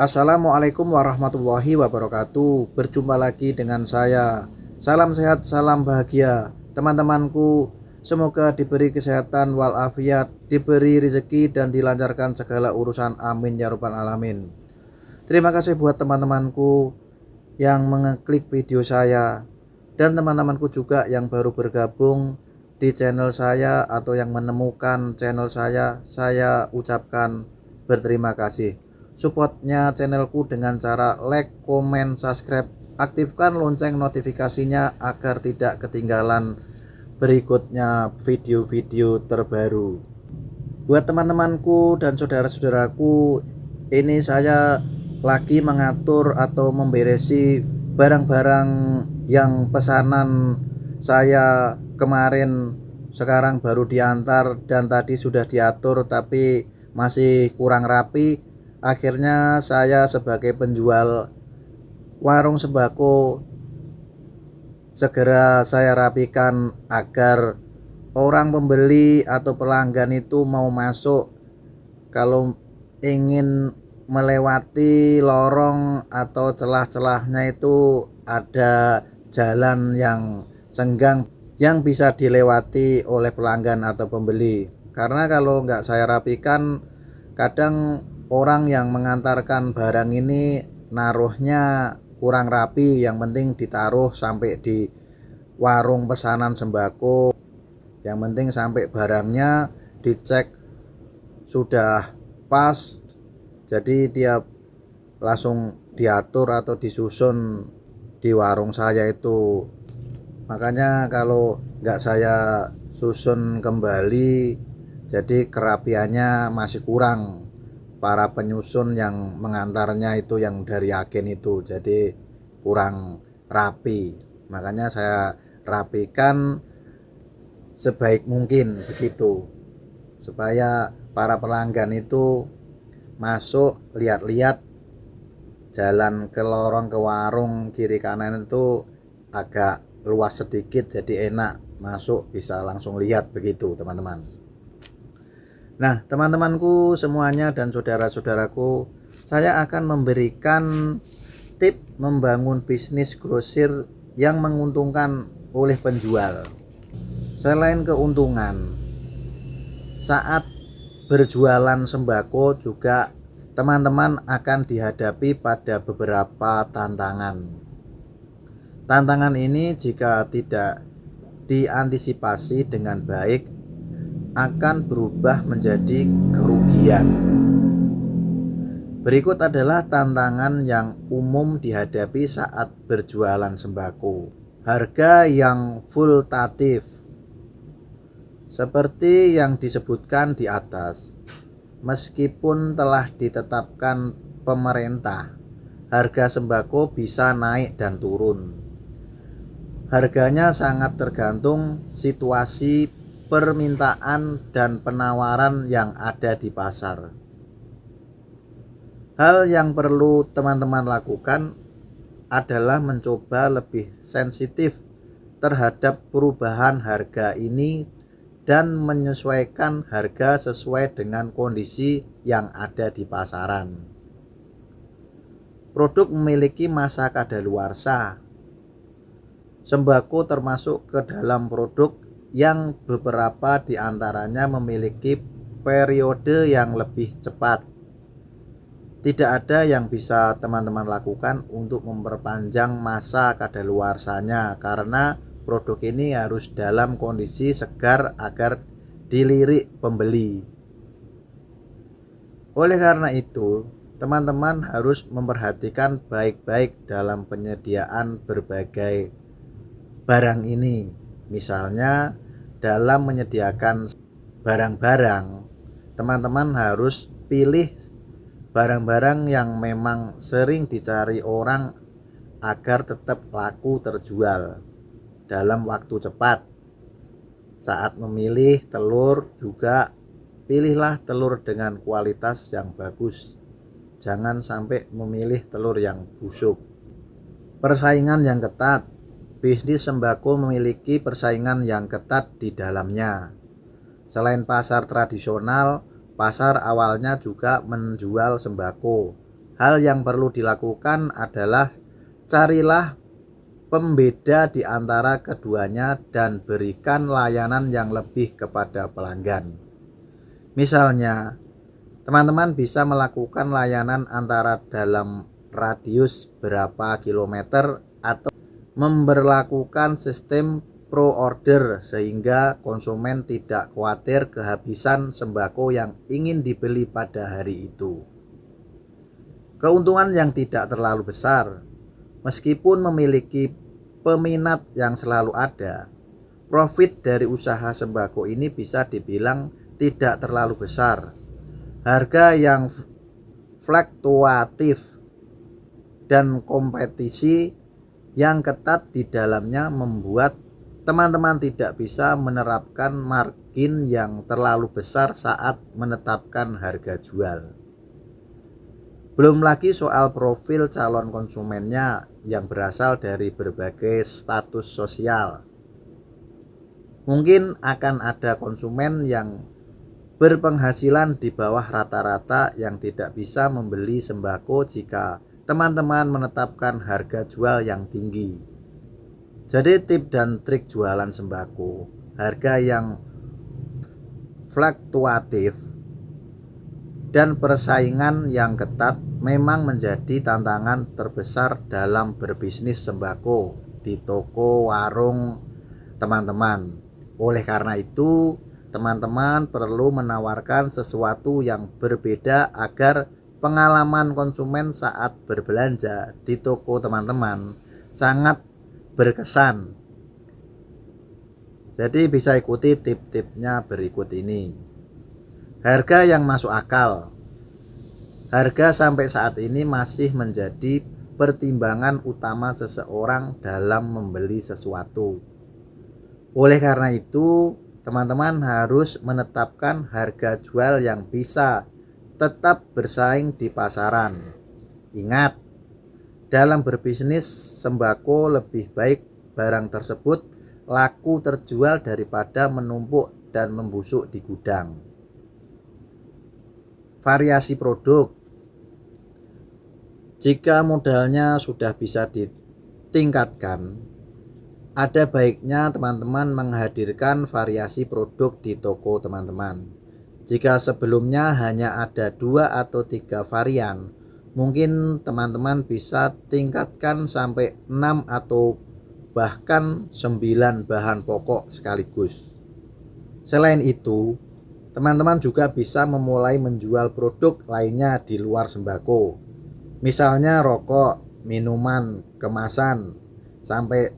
Assalamualaikum warahmatullahi wabarakatuh. Berjumpa lagi dengan saya. Salam sehat, salam bahagia. Teman-temanku, semoga diberi kesehatan walafiat, diberi rezeki dan dilancarkan segala urusan. Amin ya rabbal alamin. Terima kasih buat teman-temanku yang mengeklik video saya dan teman-temanku juga yang baru bergabung di channel saya atau yang menemukan channel saya ucapkan berterima kasih. Supportnya channelku dengan cara like, comment, subscribe, aktifkan lonceng notifikasinya agar tidak ketinggalan berikutnya video-video terbaru. Buat teman-temanku dan saudara-saudaraku, ini saya lagi mengatur atau memberesi barang-barang yang pesanan saya kemarin, sekarang baru diantar dan tadi sudah diatur tapi masih kurang rapi. Akhirnya saya sebagai penjual warung sembako segera saya rapikan agar orang pembeli atau pelanggan itu mau masuk, kalau ingin melewati lorong atau celah-celahnya itu ada jalan yang senggang yang bisa dilewati oleh pelanggan atau pembeli. Karena kalau nggak saya rapikan, kadang orang yang mengantarkan barang ini naruhnya kurang rapi. Yang penting ditaruh sampai di warung pesanan sembako, yang penting sampai barangnya dicek sudah pas, jadi dia langsung diatur atau disusun di warung saya itu. Makanya kalau nggak saya susun kembali, jadi kerapiannya masih kurang. Para penyusun yang mengantarnya itu yang dari agen itu jadi kurang rapi. Makanya saya rapikan sebaik mungkin begitu, supaya para pelanggan itu masuk lihat-lihat, jalan ke lorong ke warung kiri kanan itu agak luas sedikit, jadi enak masuk bisa langsung lihat begitu teman-teman. Nah teman-temanku semuanya dan saudara-saudaraku, saya akan memberikan tip membangun bisnis grosir yang menguntungkan oleh penjual. Selain keuntungan, saat berjualan sembako juga teman-teman akan dihadapi pada beberapa tantangan. Tantangan ini jika tidak diantisipasi dengan baik akan berubah menjadi kerugian. Berikut adalah tantangan yang umum dihadapi saat berjualan sembako. Harga yang fluktuatif. Seperti yang disebutkan di atas, meskipun telah ditetapkan pemerintah, harga sembako bisa naik dan turun. Harganya sangat tergantung situasi permintaan dan penawaran yang ada di pasar. Hal yang perlu teman-teman lakukan adalah mencoba lebih sensitif terhadap perubahan harga ini dan menyesuaikan harga sesuai dengan kondisi yang ada di pasaran. Produk memiliki masa kadaluarsa. Sembako termasuk ke dalam produk yang beberapa diantaranya memiliki periode yang lebih cepat. Tidak ada yang bisa teman-teman lakukan untuk memperpanjang masa kadaluarsanya, karena produk ini harus dalam kondisi segar agar dilirik pembeli. Oleh karena itu, teman-teman harus memperhatikan baik-baik dalam penyediaan berbagai barang ini. Misalnya dalam menyediakan barang-barang, teman-teman harus pilih barang-barang yang memang sering dicari orang agar tetap laku terjual dalam waktu cepat. Saat memilih telur juga pilihlah telur dengan kualitas yang bagus. Jangan sampai memilih telur yang busuk. Persaingan yang ketat. Bisnis sembako memiliki persaingan yang ketat di dalamnya. Selain pasar tradisional, pasar awalnya juga menjual sembako. hal yang perlu dilakukan adalah carilah pembeda di antara keduanya dan berikan layanan yang lebih kepada pelanggan. Misalnya, teman-teman bisa melakukan layanan antara dalam radius berapa kilometer atau memberlakukan sistem pro order sehingga konsumen tidak khawatir kehabisan sembako yang ingin dibeli pada hari itu. Keuntungan yang tidak terlalu besar, meskipun memiliki peminat yang selalu ada, profit dari usaha sembako ini bisa dibilang tidak terlalu besar. Harga yang fluktuatif dan kompetisi yang ketat di dalamnya membuat teman-teman tidak bisa menerapkan margin yang terlalu besar saat menetapkan harga jual. Belum lagi soal profil calon konsumennya yang berasal dari berbagai status sosial. Mungkin akan ada konsumen yang berpenghasilan di bawah rata-rata yang tidak bisa membeli sembako jika teman-teman menetapkan harga jual yang tinggi. Jadi tip dan trik jualan sembako, harga yang fluktuatif dan persaingan yang ketat memang menjadi tantangan terbesar dalam berbisnis sembako di toko warung teman-teman. Oleh karena itu, teman-teman perlu menawarkan sesuatu yang berbeda agar pengalaman konsumen saat berbelanja di toko teman-teman sangat berkesan. Jadi bisa ikuti tip-tipnya berikut ini. Harga yang masuk akal. Harga sampai saat ini masih menjadi pertimbangan utama seseorang dalam membeli sesuatu. Oleh karena itu, teman-teman harus menetapkan harga jual yang bisa tetap bersaing di pasaran. Ingat, dalam berbisnis sembako lebih baik barang tersebut laku terjual daripada menumpuk dan membusuk di gudang. Variasi produk. Jika modalnya sudah bisa ditingkatkan, ada baiknya teman-teman menghadirkan variasi produk di toko teman-teman. Jika sebelumnya hanya ada 2 atau 3 varian, mungkin teman-teman bisa tingkatkan sampai 6 atau bahkan 9 bahan pokok sekaligus. Selain itu, teman-teman juga bisa memulai menjual produk lainnya di luar sembako. Misalnya rokok, minuman kemasan, sampai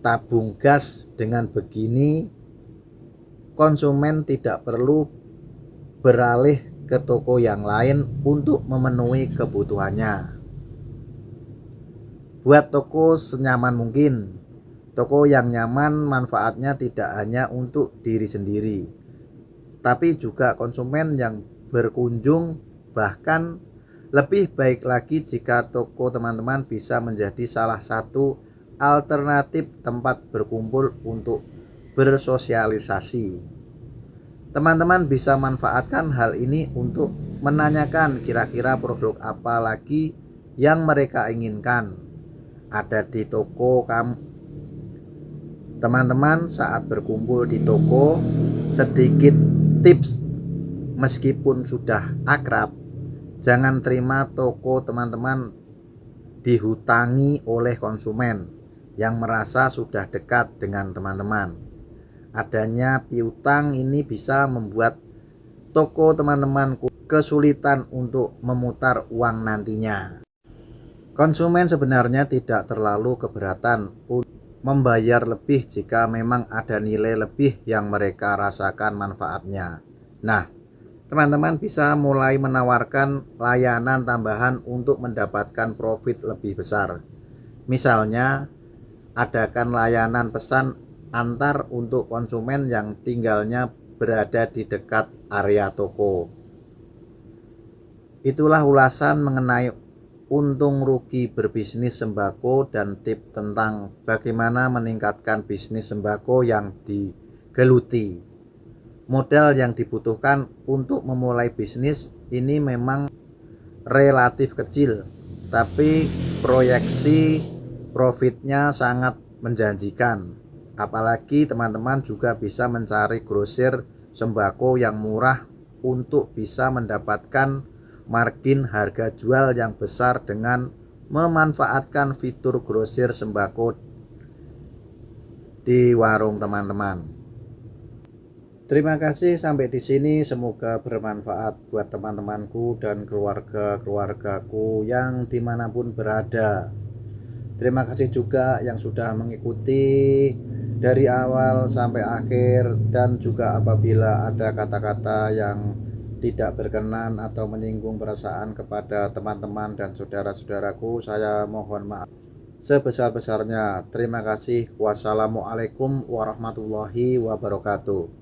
tabung gas. Dengan begini, konsumen tidak perlu beralih ke toko yang lain untuk memenuhi kebutuhannya. Buat toko senyaman mungkin. Toko yang nyaman manfaatnya tidak hanya untuk diri sendiri, tapi juga konsumen yang berkunjung. Bahkan lebih baik lagi jika toko teman-teman bisa menjadi salah satu alternatif tempat berkumpul untuk bersosialisasi. Teman-teman bisa manfaatkan hal ini untuk menanyakan kira-kira produk apa lagi yang mereka inginkan ada di toko kamu. Teman-teman saat berkumpul di toko, sedikit tips, meskipun sudah akrab, jangan terima toko teman-teman dihutangi oleh konsumen yang merasa sudah dekat dengan teman-teman. Adanya piutang ini bisa membuat toko teman-teman kesulitan untuk memutar uang nantinya. Konsumen sebenarnya tidak terlalu keberatan untuk membayar lebih jika memang ada nilai lebih yang mereka rasakan manfaatnya. Nah, teman-teman bisa mulai menawarkan layanan tambahan untuk mendapatkan profit lebih besar. Misalnya, adakan layanan pesan antar untuk konsumen yang tinggalnya berada di dekat area toko. Itulah ulasan mengenai untung rugi berbisnis sembako dan tip tentang bagaimana meningkatkan bisnis sembako yang digeluti. Modal yang dibutuhkan untuk memulai bisnis ini memang relatif kecil, tapi proyeksi profitnya sangat menjanjikan. Apalagi teman-teman juga bisa mencari grosir sembako yang murah untuk bisa mendapatkan margin harga jual yang besar dengan memanfaatkan fitur grosir sembako di warung teman-teman. Terima kasih sampai di sini, semoga bermanfaat buat teman-temanku dan keluarga-keluargaku yang dimanapun berada. Terima kasih juga yang sudah mengikuti dari awal sampai akhir, dan juga apabila ada kata-kata yang tidak berkenan atau menyinggung perasaan kepada teman-teman dan saudara-saudaraku, saya mohon maaf sebesar-besarnya. Terima kasih. Wassalamualaikum warahmatullahi wabarakatuh.